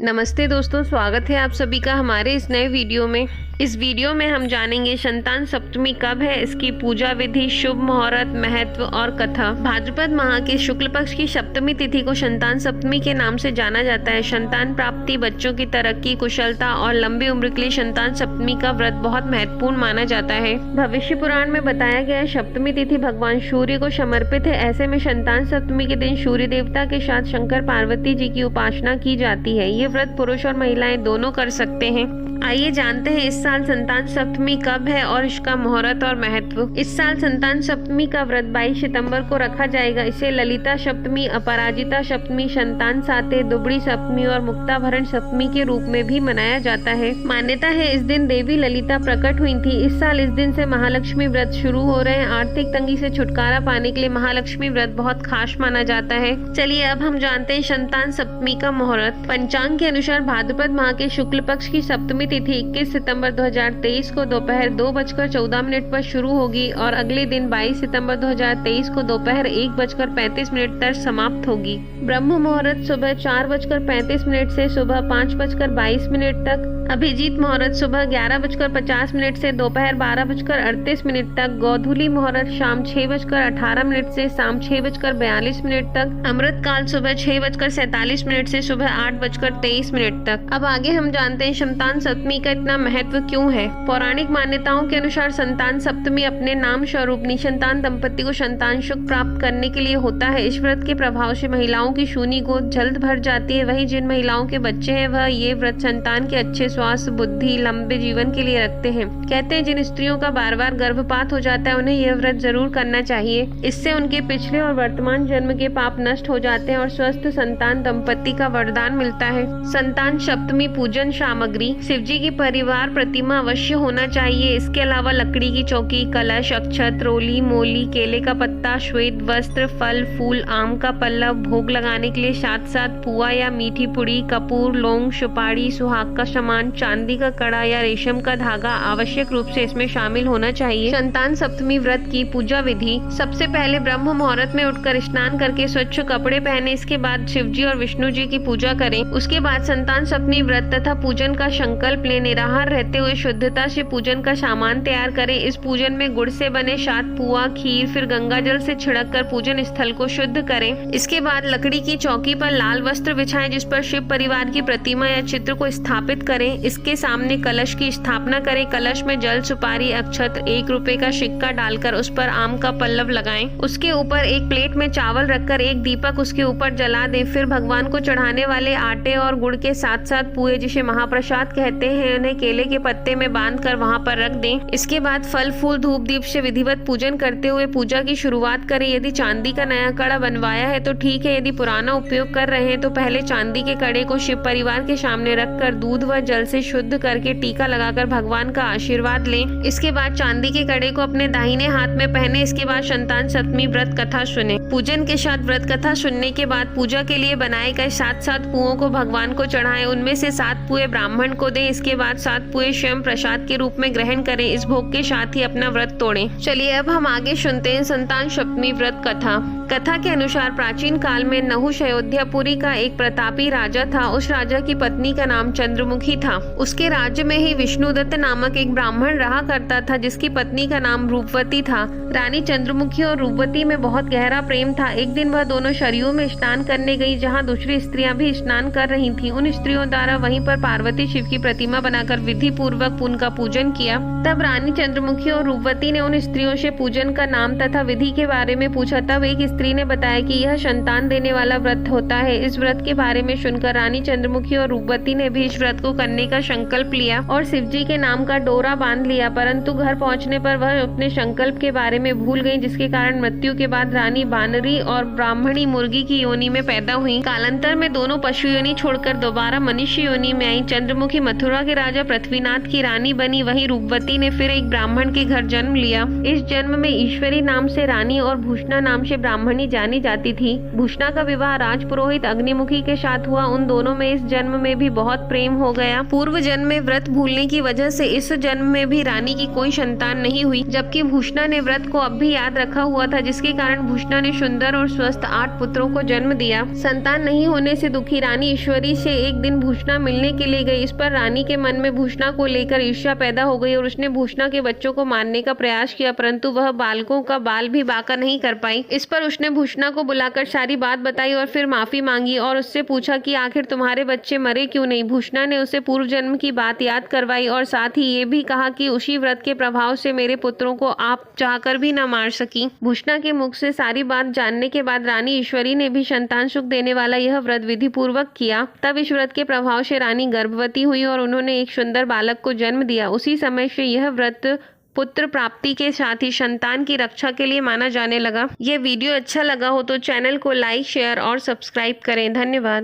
नमस्ते दोस्तों, स्वागत है आप सभी का हमारे इस नए वीडियो में। इस वीडियो में हम जानेंगे संतान सप्तमी कब है, इसकी पूजा विधि, शुभ मुहूर्त, महत्व और कथा। भाद्रपद माह के शुक्ल पक्ष की सप्तमी तिथि को संतान सप्तमी के नाम से जाना जाता है। संतान प्राप्ति, बच्चों की तरक्की, कुशलता और लंबी उम्र के लिए संतान सप्तमी का व्रत बहुत महत्वपूर्ण माना जाता है। भविष्य पुराण में बताया गया है सप्तमी तिथि भगवान सूर्य को समर्पित है। ऐसे में संतान सप्तमी के दिन सूर्य देवता के साथ शंकर पार्वती जी की उपासना की जाती है। ये व्रत पुरुष और महिलाएं दोनों कर सकते हैं। आइए जानते हैं इस साल संतान सप्तमी कब है और इसका मुहूर्त और महत्व। इस साल संतान सप्तमी का व्रत 22 सितंबर को रखा जाएगा। इसे ललिता सप्तमी, अपराजिता सप्तमी, संतान साते, दुबड़ी सप्तमी और मुक्ताभरण सप्तमी के रूप में भी मनाया जाता है। मान्यता है इस दिन देवी ललिता प्रकट हुई थी। इस साल इस दिन से महालक्ष्मी व्रत शुरू हो रहे हैं। आर्थिक तंगी से छुटकारा पाने के लिए महालक्ष्मी व्रत बहुत खास माना जाता है। चलिए अब हम जानते हैं संतान सप्तमी का मुहूर्त। पंचांग के अनुसार भाद्रपद माह के शुक्ल पक्ष की सप्तमी तिथि 21 सितंबर 2023 को दोपहर 2:14 पर शुरू होगी और अगले दिन 22 सितंबर 2023 को दोपहर 1:35 तक समाप्त होगी। ब्रह्म मुहूर्त सुबह 4:35 से सुबह 5:22 तक। अभिजीत मुहूर्त सुबह 11:50 से दोपहर 12:38 तक। गोधूली मुहूर्त शाम 6:18 से शाम 6:42 तक। अमृत काल सुबह 6:47 से सुबह 8:23 तक। अब आगे हम जानते हैं संतान सप्तमी का इतना महत्व क्यों है। पौराणिक मान्यताओं के अनुसार संतान सप्तमी अपने नाम स्वरूप निसंतान दंपति को संतान सुख प्राप्त करने के लिए होता है। इस व्रत के प्रभाव से महिलाओं की शूनी गोद जल्द भर जाती है। वहीं जिन महिलाओं के बच्चे हैं वह ये व्रत संतान के अच्छे स्वास्थ्य, बुद्धि, लंबे जीवन के लिए रखते हैं। कहते हैं जिन स्त्रियों का बार बार गर्भपात हो जाता है उन्हें यह व्रत जरूर करना चाहिए। इससे उनके पिछले और वर्तमान जन्म के पाप नष्ट हो जाते हैं और स्वस्थ संतान दंपति का वरदान मिलता है। संतान सप्तमी पूजन सामग्री। शिवजी की परिवार प्रतिमा अवश्य होना चाहिए। इसके अलावा लकड़ी की चौकी, कलश, अक्षत, रोली, मोली, केले का पत्ता, श्वेत वस्त्र, फल फूल, आम का पल्लव, भोग लगाने के लिए साथ साथ पुआ या मीठी पुड़ी, कपूर, लौंग, सुपारी, सुहाग का सामान, चांदी का कड़ा या रेशम का धागा आवश्यक रूप से इसमें शामिल होना चाहिए। संतान सप्तमी व्रत की पूजा विधि। सबसे पहले ब्रह्म मुहूर्त में उठकर स्नान करके स्वच्छ कपड़े पहने। इसके बाद शिवजी और विष्णु जी की पूजा करें। उसके बाद संतान सप्तमी व्रत तथा पूजन का संकल्प ले निराहार रहते हुए शुद्धता से पूजन का सामान तैयार करें। इस पूजन में गुड़ से बने 7 पुआ, खीर, फिर गंगा जल से छिड़क कर पूजन स्थल को शुद्ध करें। इसके बाद लकड़ी की चौकी पर लाल वस्त्र बिछाएं जिस पर शिव परिवार की प्रतिमा या चित्र को स्थापित करें। इसके सामने कलश की स्थापना करें। कलश में जल, सुपारी, अक्षत, 1 रुपए का सिक्का डालकर उस पर आम का पल्लव लगाएं। उसके ऊपर एक प्लेट में चावल रखकर एक दीपक उसके ऊपर जला दें। फिर भगवान को चढ़ाने वाले आटे और गुड़ के साथ साथ पुए, जिसे महाप्रसाद कहते हैं, उन्हें केले के पत्ते में बांधकर वहां पर रख दें। इसके बाद फल फूल धूप दीप से विधिवत पूजन करते हुए पूजा की शुरुआत करें। यदि चांदी का नया कड़ा बनवाया है तो ठीक है, यदि पुराना उपयोग कर रहे हैं तो पहले चांदी के कड़े को शिव परिवार के सामने रखकर दूध व जल से शुद्ध करके टीका लगाकर भगवान का आशीर्वाद लें। इसके बाद चांदी के कड़े को अपने दाहिने हाथ में पहने। इसके बाद संतान सप्तमी व्रत कथा सुने। पूजन के साथ व्रत कथा सुनने के बाद पूजा के लिए बनाए गए 7 पुओं को भगवान को चढ़ाएं। उनमें से 7 पुए ब्राह्मण को दें। इसके बाद 7 पुए स्वयं प्रसाद के रूप में ग्रहण करें। इस भोग के साथ ही अपना व्रत तोड़ें। चलिए अब हम आगे सुनते हैं संतान सप्तमी व्रत कथा। कथा के अनुसार प्राचीन काल में नहुष अयोध्यापुरी का एक प्रतापी राजा था। उस राजा की पत्नी का नाम चंद्रमुखी था। उसके राज्य में ही विष्णुदत्त नामक एक ब्राह्मण रहा करता था जिसकी पत्नी का नाम रूपवती था। रानी चंद्रमुखी और रूपवती में बहुत गहरा प्रेम था। एक दिन वह दोनों सरयू में स्नान करने गई जहाँ दूसरी स्त्रियां भी स्नान कर रही थीं। उन स्त्रियों द्वारा वहीं पर पार्वती शिव की प्रतिमा बनाकर विधि पूर्वक उनका पूजन किया। तब रानी चंद्रमुखी और रूपवती ने उन स्त्रियों से पूजन का नाम तथा विधि के बारे में पूछा। तब एक स्त्री ने बताया कि यह संतान देने वाला व्रत होता है। इस व्रत के बारे में सुनकर रानी चंद्रमुखी और रूपवती ने भी इस व्रत को करने का संकल्प लिया और शिवजी के नाम का डोरा बांध लिया। परंतु घर पहुंचने पर वह अपने संकल्प के बारे में भूल गई, जिसके कारण मृत्यु के बाद रानी बानरी और ब्राह्मणी मुर्गी की योनि में पैदा हुई। कालांतर में दोनों पशु योनि छोड़कर दोबारा मनुष्य योनि में आई। चंद्रमुखी मथुरा के राजा पृथ्वीनाथ की रानी बनी। वहीं रूपवती ने फिर एक ब्राह्मण के घर जन्म लिया। इस जन्म में ईश्वरी नाम से रानी और भूषणा नाम से ब्राह्मण ब्राह्मणी जानी जाती थी। भूषणा का विवाह राजपुरोहित अग्निमुखी के साथ हुआ। उन दोनों में इस जन्म में भी बहुत प्रेम हो गया। पूर्व जन्म में व्रत भूलने की वजह से इस जन्म में भी रानी की कोई संतान नहीं हुई, जबकि भूषणा ने व्रत को अब भी याद रखा हुआ था, जिसके कारण भूषणा ने सुंदर और स्वस्थ 8 पुत्रों को जन्म दिया। संतान नहीं होने से दुखी रानी ईश्वरी से एक दिन भूषणा मिलने के लिए गई। इस पर रानी के मन में भूषणा को लेकर ईर्ष्या पैदा हो गई और उसने भूषणा के बच्चों को मारने का प्रयास किया, परंतु वह बालकों का बाल भी बाका नहीं कर पाई। इस पर उसने भूषणा को बुलाकर सारी बात बताई और फिर माफी मांगी और उससे पूछा कि आखिर तुम्हारे बच्चे मरे क्यों नहीं। भूषणा ने उसे पूर्व जन्म की बात याद करवाई और साथ ही ये भी कहा कि उसी व्रत के प्रभाव से मेरे पुत्रों को आप चाहकर भी न मार सकी। भूषणा के मुख से सारी बात जानने के बाद रानी ईश्वरी ने भी संतान सुख देने वाला यह व्रत विधि पूर्वक किया। तब इस व्रत के प्रभाव से रानी गर्भवती हुई और उन्होंने एक सुंदर बालक को जन्म दिया। उसी समय से यह व्रत पुत्र प्राप्ति के साथ ही संतान की रक्षा के लिए माना जाने लगा। यह वीडियो अच्छा लगा हो तो चैनल को लाइक, शेयर और सब्सक्राइब करें। धन्यवाद।